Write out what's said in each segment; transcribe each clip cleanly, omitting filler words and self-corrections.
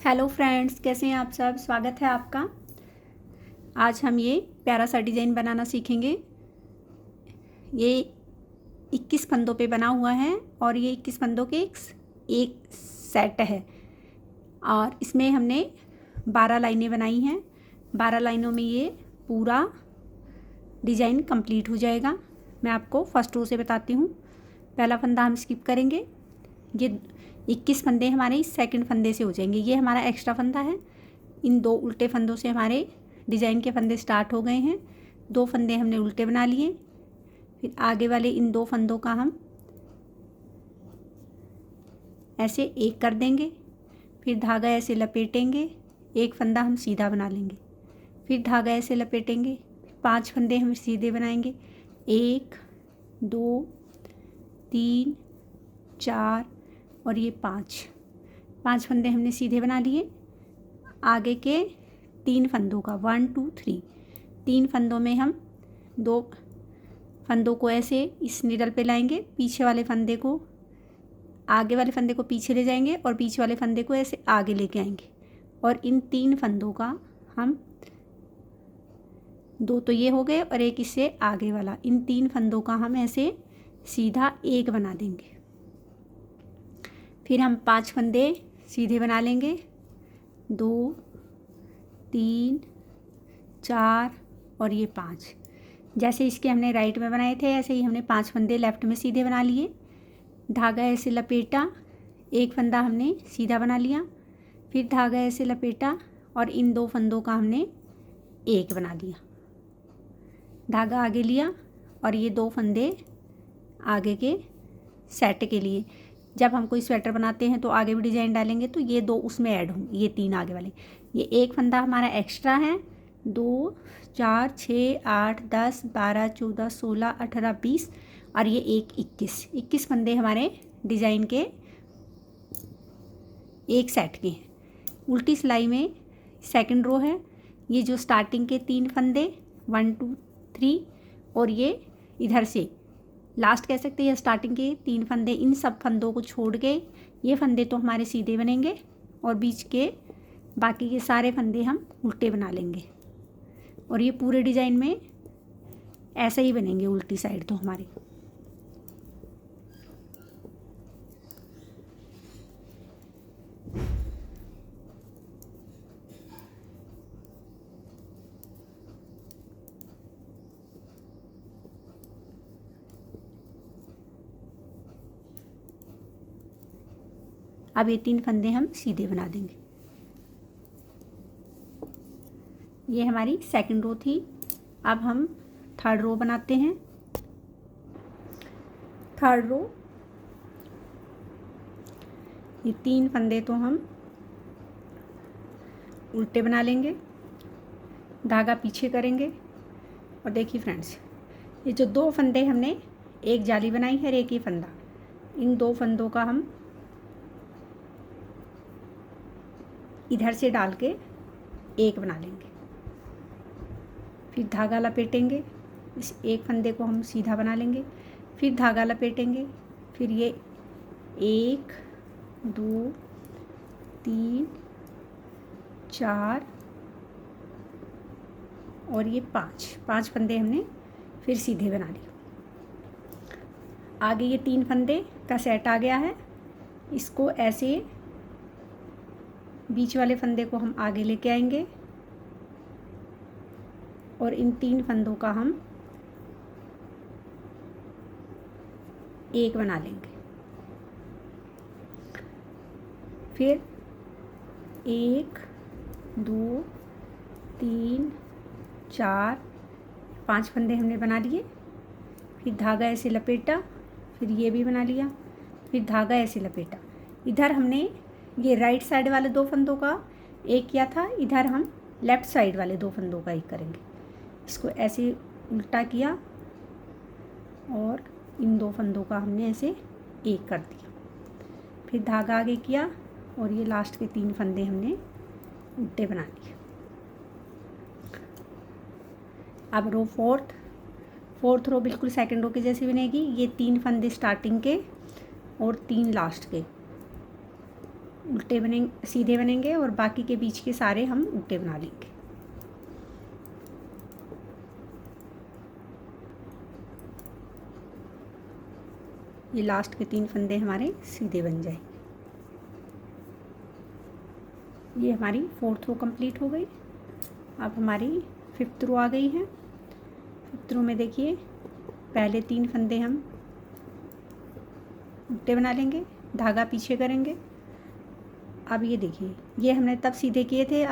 Hello friends, कैसे हैं आप सब। स्वागत है आपका। आज हम ये प्यारा सा डिज़ाइन बनाना सीखेंगे। ये 21 फंदों पे बना हुआ है और ये 21 फंदों के एक सेट है और इसमें हमने 12 लाइनें बनाई हैं। 12 लाइनों में ये पूरा डिज़ाइन कंप्लीट हो जाएगा। मैं आपको फर्स्ट रो से बताती हूँ। पहला फंदा हम स्किप करेंगे। ये 21 फंदे हमारे इस सेकंड फंदे से हो जाएंगे। ये हमारा एक्स्ट्रा फंदा है। इन दो उल्टे फंदों से हमारे डिज़ाइन के फंदे स्टार्ट हो गए हैं। 2 फंदे हमने उल्टे बना लिए। फिर आगे वाले इन 2 फंदों का हम ऐसे एक कर देंगे। फिर धागा ऐसे लपेटेंगे। एक फंदा हम सीधा बना लेंगे। फिर धागा ऐसे लपेटेंगे। 5 फंदे हम सीधे बनाएंगे। 1 2 3 4 और ये 5 फंदे हमने सीधे बना लिए। आगे के 3 फंदों का 1 2 3 3 फंदों में हम 2 फंदों को ऐसे इस निडल पे लाएंगे। पीछे वाले फंदे को आगे वाले फंदे को पीछे ले जाएंगे और पीछे वाले फंदे को ऐसे आगे लेके आएंगे। और इन 3 फंदों का हम 2 तो ये हो गए और एक इससे आगे वाला, इन 3 फंदों का हम ऐसे सीधा एक बना देंगे। फिर हम 5 फंदे सीधे बना लेंगे। 2 3 4 और ये 5। जैसे इसके हमने राइट में बनाए थे ऐसे ही हमने 5 फंदे लेफ़्ट में सीधे बना लिए। धागा ऐसे लपेटा, एक फंदा हमने सीधा बना लिया। फिर धागा ऐसे लपेटा और इन 2 फंदों का हमने एक बना लिया। धागा आगे लिया और ये 2 फंदे आगे के सेट के लिए। जब हम कोई स्वेटर बनाते हैं तो आगे भी डिज़ाइन डालेंगे तो ये 2 उसमें ऐड होंगे, ये 3 आगे वाले। ये एक फंदा हमारा एक्स्ट्रा है। 2 4 6 8 10 12 14 16 18 20 और ये एक 21 फंदे हमारे डिज़ाइन के एक सेट के हैं। उल्टी सिलाई में सेकंड रो है। ये जो स्टार्टिंग के 3 फंदे 1 2 3 और ये इधर से लास्ट कह सकते हैं स्टार्टिंग के 3 फंदे, इन सब फंदों को छोड़ के ये फंदे तो हमारे सीधे बनेंगे और बीच के बाकी के सारे फंदे हम उल्टे बना लेंगे। और ये पूरे डिज़ाइन में ऐसे ही बनेंगे उल्टी साइड तो हमारे। अब ये 3 फंदे हम सीधे बना देंगे। ये हमारी सेकंड रो थी। अब हम थर्ड रो बनाते हैं। थर्ड रो ये 3 फंदे तो हम उल्टे बना लेंगे। धागा पीछे करेंगे और देखिए फ्रेंड्स, ये जो 2 फंदे हमने एक जाली बनाई है और एक ही फंदा, इन 2 फंदों का हम इधर से डाल के एक बना लेंगे। फिर धागा लपेटेंगे, इस एक फंदे को हम सीधा बना लेंगे। फिर धागा लपेटेंगे। फिर ये 1 2 3 4 और ये 5 फंदे हमने फिर सीधे बना लिए। आगे ये 3 फंदे का सेट आ गया है। इसको ऐसे बीच वाले फंदे को हम आगे लेके आएंगे और इन 3 फंदों का हम एक बना लेंगे। फिर 1 2 3 4 5 फंदे हमने बना लिए। फिर धागा ऐसे लपेटा, फिर ये भी बना लिया। फिर धागा ऐसे लपेटा। इधर हमने ये राइट साइड वाले 2 फंदों का एक किया था, इधर हम लेफ़्ट साइड वाले 2 फंदों का एक करेंगे। इसको ऐसे उल्टा किया और इन 2 फंदों का हमने ऐसे एक कर दिया। फिर धागा आगे किया और ये लास्ट के 3 फंदे हमने उल्टे बना लिए। अब रो फोर्थ रो बिल्कुल सेकंड रो की जैसी बनेगी। ये 3 फंदे स्टार्टिंग के और 3 लास्ट के, उल्टे बनेंगे, सीधे बनेंगे और बाकी के बीच के सारे हम उल्टे बना लेंगे। ये लास्ट के 3 फंदे हमारे सीधे बन जाएंगे। ये हमारी 4th रो कंप्लीट हो गई। अब हमारी 5th रो आ गई है। 5th रो में देखिए पहले 3 फंदे हम उल्टे बना लेंगे, धागा पीछे करेंगे। अब ये देखिए ये हमने तब सीधे किए थे,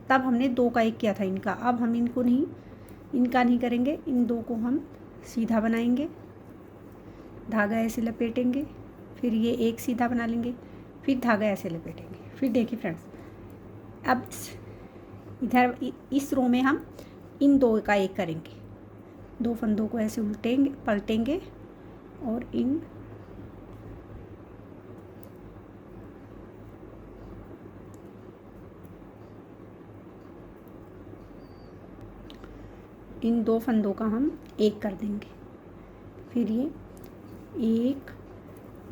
तब हमने 2 का 1 किया था इनका। अब हम इनका नहीं करेंगे, इन 2 को हम सीधा बनाएंगे, धागा ऐसे लपेटेंगे, फिर ये एक सीधा बना लेंगे, फिर धागा ऐसे लपेटेंगे। फिर देखिए फ्रेंड्स, अब इधर इस रो में हम इन 2 का 1 करेंगे, 2 फंदों को ऐसे उल्टेंगे, पलटेंगे और इन इन 2 फंदों का हम 1 कर देंगे। फिर ये 1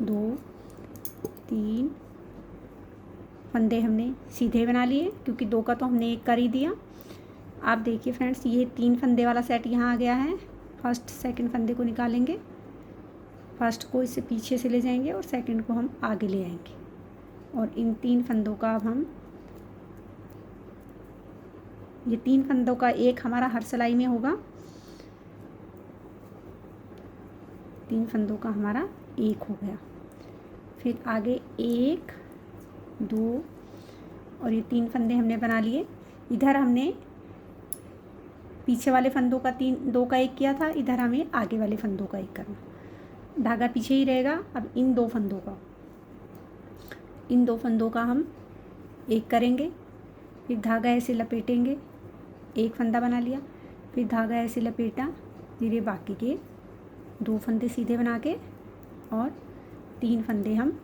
2 3 फंदे हमने सीधे बना लिए, क्योंकि 2 का तो हमने 1 कर ही दिया। आप देखिए फ्रेंड्स, ये 3 फंदे वाला सेट यहाँ आ गया है। फर्स्ट सेकंड फंदे को निकालेंगे, फर्स्ट को इससे पीछे से ले जाएंगे और सेकंड को हम आगे ले आएंगे, और इन 3 फंदों का अब हम ये 3 फंदों का 1 हमारा हर सिलाई में होगा। 3 फंदों का हमारा 1 हो गया। फिर आगे 1 2 और ये 3 फंदे हमने बना लिए। इधर हमने पीछे वाले फंदों का 2 का 1 किया था, इधर हमें आगे वाले फंदों का 1 करना। धागा पीछे ही रहेगा। अब इन 2 फंदों का हम 1 करेंगे, फिर धागा ऐसे लपेटेंगे, 1 फंदा बना लिया, फिर धागा ऐसे लपेटा, फिर ये बाकी के 2 फंदे सीधे बना के और 3 फंदे हम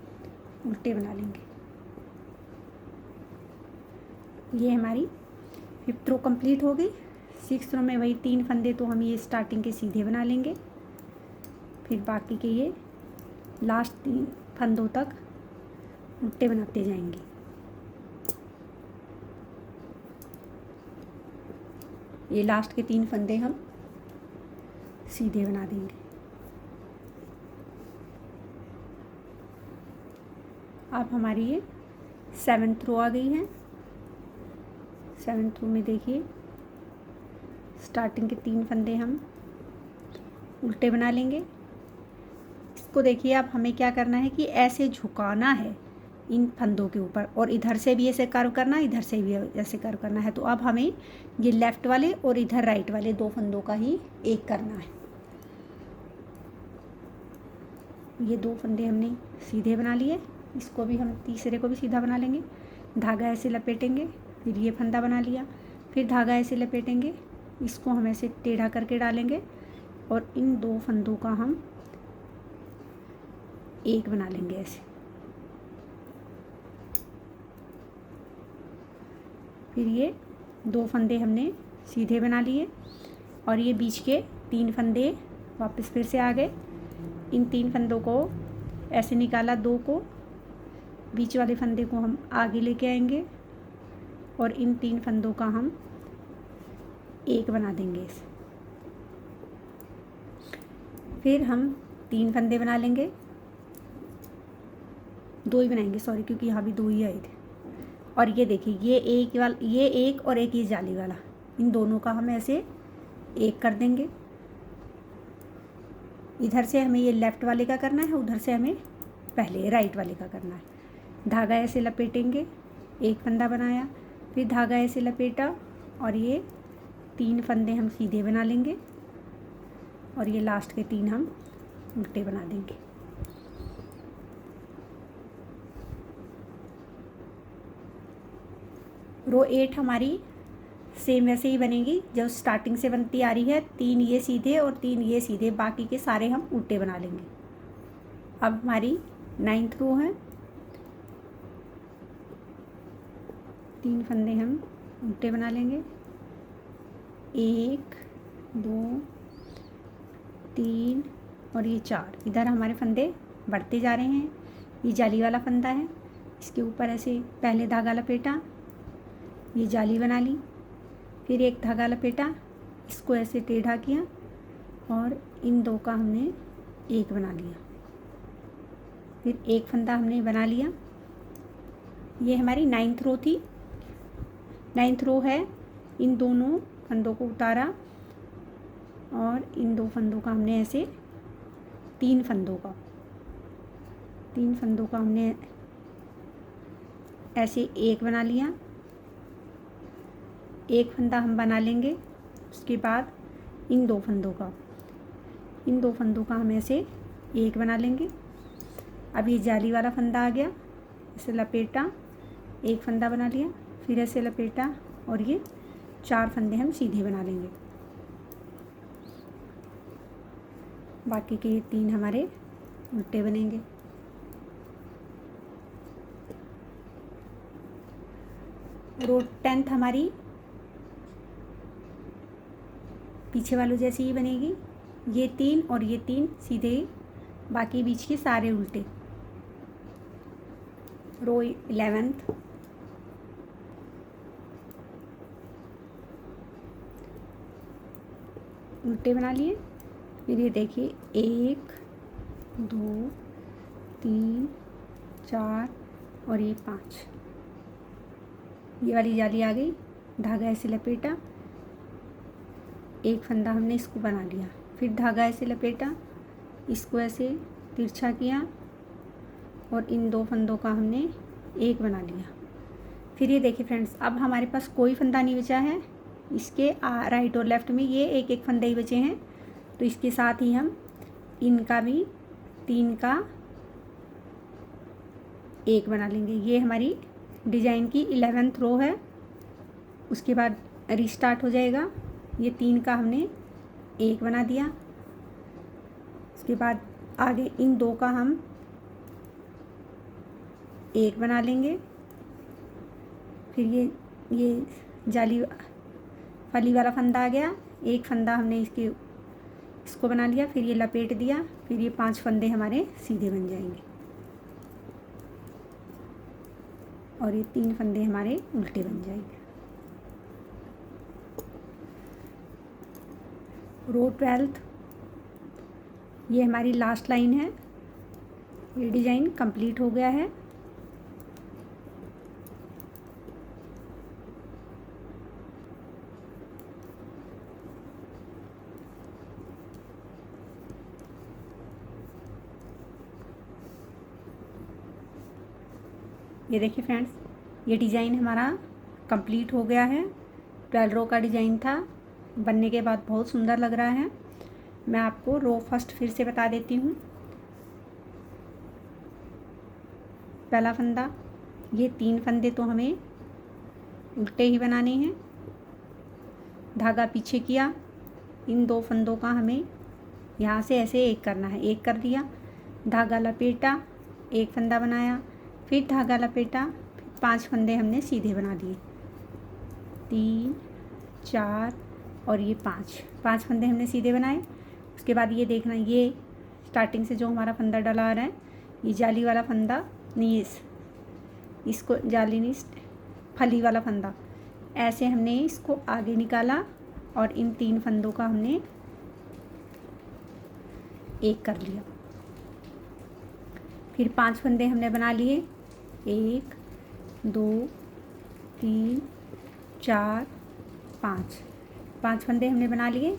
उल्टे बना लेंगे। ये हमारी 5th रो कंप्लीट हो गई। 6th रो में वही 3 फंदे तो हम ये स्टार्टिंग के सीधे बना लेंगे, फिर बाकी के ये लास्ट 3 फंदों तक उल्टे बनाते जाएंगे। ये लास्ट के 3 फंदे हम सीधे बना देंगे। अब हमारी ये 7th रो आ गई है। 7th रो में देखिए स्टार्टिंग के 3 फंदे हम उल्टे बना लेंगे। इसको देखिए, अब हमें क्या करना है कि ऐसे झुकाना है इन फंदों के ऊपर, और इधर से भी ऐसे कर्व करना, इधर से भी ऐसे कर्व करना है। तो अब हमें ये लेफ़्ट वाले और इधर राइट वाले 2 फंदों का ही 1 करना है। ये 2 फंदे हमने सीधे बना लिए, इसको भी हम तीसरे को भी सीधा बना लेंगे। धागा ऐसे लपेटेंगे, फिर ये फंदा बना लिया, फिर धागा ऐसे लपेटेंगे, इसको हम ऐसे टेढ़ा करके डालेंगे और इन 2 फंदों का हम 1 बना लेंगे ऐसे। फिर ये 2 फंदे हमने सीधे बना लिए और ये बीच के 3 फंदे वापस फिर से आ गए। इन 3 फंदों को ऐसे निकाला, 2 को, बीच वाले फंदे को हम आगे लेके आएंगे और इन 3 फंदों का हम 1 बना देंगे इसे। फिर हम 3 फंदे बना लेंगे, 2 ही बनाएंगे सॉरी, क्योंकि यहाँ भी 2 ही आए थे। और ये देखिए ये एक और एक ये जाली वाला, इन दोनों का हम ऐसे 1 कर देंगे। इधर से हमें ये लेफ़्ट वाले का करना है, उधर से हमें पहले राइट वाले का करना है। धागा ऐसे लपेटेंगे, 1 फंदा बनाया, फिर धागा ऐसे लपेटा और ये 3 फंदे हम सीधे बना लेंगे और ये लास्ट के 3 हम उल्टे बना देंगे। रो 8 हमारी सेम वैसे ही बनेगी जो स्टार्टिंग से बनती आ रही है। 3 ये सीधे और 3 ये सीधे, बाकी के सारे हम उल्टे बना लेंगे। अब हमारी 9th रो है, 3 फंदे हम उल्टे बना लेंगे, 1 2 3 और ये 4। इधर हमारे फंदे बढ़ते जा रहे हैं। ये जाली वाला फंदा है, इसके ऊपर ऐसे पहले धागा लपेटा, ये जाली बना ली, फिर एक धागा लपेटा, इसको ऐसे टेढ़ा किया और इन दो का हमने एक बना लिया, फिर एक फंदा हमने बना लिया। ये हमारी 9th रो थी। 9th रो है। इन दोनों फंदों को उतारा और इन दो फंदों का हमने ऐसे तीन फंदों का हमने ऐसे एक बना लिया। एक फंदा हम बना लेंगे, उसके बाद इन दो फंदों का हम ऐसे एक बना लेंगे। अब ये जाली वाला फंदा आ गया, इसे लपेटा, एक फंदा बना लिया, फिर ऐसे लपेटा और ये 4 फंदे हम सीधे बना लेंगे। बाकी के 3 हमारे उल्टे बनेंगे। रो 10th हमारी पीछे वालों जैसी ही बनेगी। ये 3 और ये 3 सीधे, बाकी बीच के सारे उल्टे। रो 11th उल्टे बना लिए। फिर ये देखिए 1 2 3 4 और ये 5, ये वाली जाली आ गई। धागा ऐसे लपेटा, एक फंदा हमने इसको बना लिया, फिर धागा ऐसे लपेटा, इसको ऐसे तिरछा किया और इन दो फंदों का हमने एक बना लिया। फिर ये देखिए फ्रेंड्स, अब हमारे पास कोई फंदा नहीं बचा है। इसके राइट और लेफ़्ट में ये एक एक फंदे ही बचे हैं, तो इसके साथ ही हम इनका भी 3 का एक बना लेंगे। ये हमारी डिज़ाइन की 11th रो है। उसके बाद रीस्टार्ट हो जाएगा। ये 3 का हमने एक बना दिया। उसके बाद आगे इन 2 का हम एक बना लेंगे। फिर ये जाली फली वाला फंदा आ गया, एक फंदा हमने इसको बना लिया, फिर ये लपेट दिया, फिर ये 5 फंदे हमारे सीधे बन जाएंगे और ये 3 फंदे हमारे उल्टे बन जाएंगे। रो 12th ये हमारी लास्ट लाइन है। ये डिज़ाइन कंप्लीट हो गया है। ये देखिए फ्रेंड्स, ये डिज़ाइन हमारा कंप्लीट हो गया है। 12 रो का डिज़ाइन था, बनने के बाद बहुत सुंदर लग रहा है। मैं आपको रो फर्स्ट फिर से बता देती हूँ। पहला फंदा, ये 3 फंदे तो हमें उल्टे ही बनाने हैं। धागा पीछे किया, इन 2 फंदों का हमें यहाँ से ऐसे एक करना है। एक कर दिया, धागा लपेटा, एक फंदा बनाया, फिर धागा लपेटा, 5 फंदे हमने सीधे बना दिए। 3 4 और ये 5 फंदे हमने सीधे बनाए। उसके बाद ये देखना, ये स्टार्टिंग से जो हमारा फंदा डला आ रहा है, ये जाली वाला फंदा नहीं, इसको जाली नहीं, फली वाला फंदा, ऐसे हमने इसको आगे निकाला और इन 3 फंदों का हमने एक कर लिया। फिर 5 फंदे हमने बना लिए, 1 2 3 4 5 फंदे हमने बना लिए।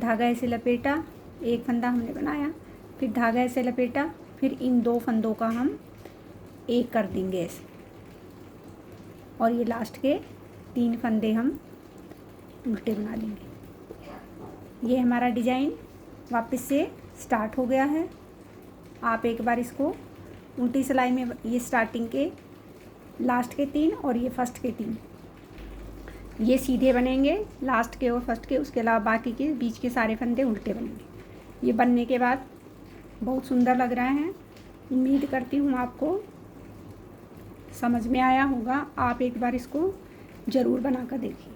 धागा ऐसे लपेटा, एक फंदा हमने बनाया, फिर धागा ऐसे लपेटा, फिर इन 2 फंदों का हम एक कर देंगे ऐसे, और ये लास्ट के 3 फंदे हम उल्टे बना लेंगे। ये हमारा डिज़ाइन वापस से स्टार्ट हो गया है। आप एक बार इसको उल्टी सिलाई में, ये स्टार्टिंग के लास्ट के 3 और ये फर्स्ट के 3 ये सीधे बनेंगे, लास्ट के और फर्स्ट के। उसके अलावा बाकी के बीच के सारे फंदे उल्टे बनेंगे। ये बनने के बाद बहुत सुंदर लग रहा है। उम्मीद करती हूँ आपको समझ में आया होगा। आप एक बार इसको ज़रूर बना कर देखिए।